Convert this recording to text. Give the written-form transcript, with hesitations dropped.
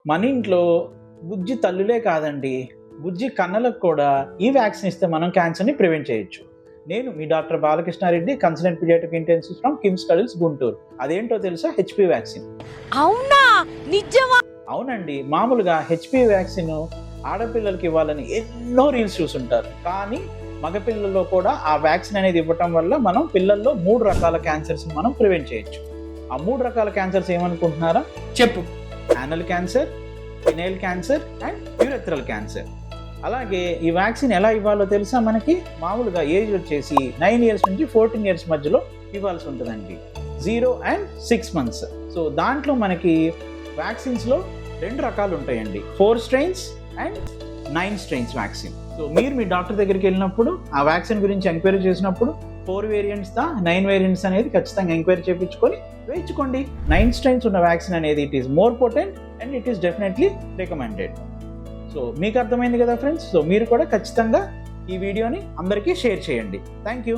మన ఇంట్లో బుజ్జి తల్లులే కాదండి, బుజ్జి కన్నలకు కూడా ఈ వ్యాక్సిన్ ఇస్తే మనం క్యాన్సర్ని ప్రివెంట్ చేయొచ్చు. నేను మీ doctor Balakrishna Reddy, consultant paediatric intensive from KIMS Cuddles Guntur. అదేంటో తెలుసా? HP vaccine. అవునా? నిజమా? అవునండి. మామూలుగా హెచ్పి వ్యాక్సిన్ ఆడపిల్లలకి ఇవ్వాలని ఎన్నో రీల్స్ చూసుంటారు, కానీ మగపిల్లల్లో కూడా ఆ వ్యాక్సిన్ అనేది ఇవ్వటం వల్ల మనం పిల్లల్లో 3 రకాల క్యాన్సర్స్ మనం ప్రివెంట్ చేయొచ్చు. ఆ 3 రకాల క్యాన్సర్స్ ఏమనుకుంటున్నారా? చెప్పు. Anal cancer, phenyl cancer and urethral cancer. అలాగే ఈ వ్యాక్సిన్ ఎలా ఇవ్వాలో తెలుసా? మనకి మామూలుగా ఏజ్ వచ్చేసి 9 ఇయర్స్ నుంచి 14 ఇయర్స్ మధ్యలో ఇవ్వాల్సి ఉంటుందండి. 0 and 6 months. సో దాంట్లో మనకి వ్యాక్సిన్స్లో 2 రకాలు ఉంటాయండి, 4 strains and 9 strains vaccine. So మీరు మీ డాక్టర్ దగ్గరికి వెళ్ళినప్పుడు ఆ వ్యాక్సిన్ గురించి ఎంక్వైరీ చేసినప్పుడు 4 వేరియంట్స్ 9 వేరియంట్స్ అనేది ఖచ్చితంగా ఎంక్వైరీ చేయించుకొని వేయించుకోండి. 9 strains ఉన్న వ్యాక్సిన్ అనేది it is more potent and it is definitely recommended. So మీకు అర్థమైంది కదా ఫ్రెండ్స్? సో మీరు కూడా ఖచ్చితంగా ఈ వీడియోని అందరికీ షేర్ చేయండి. Thank you.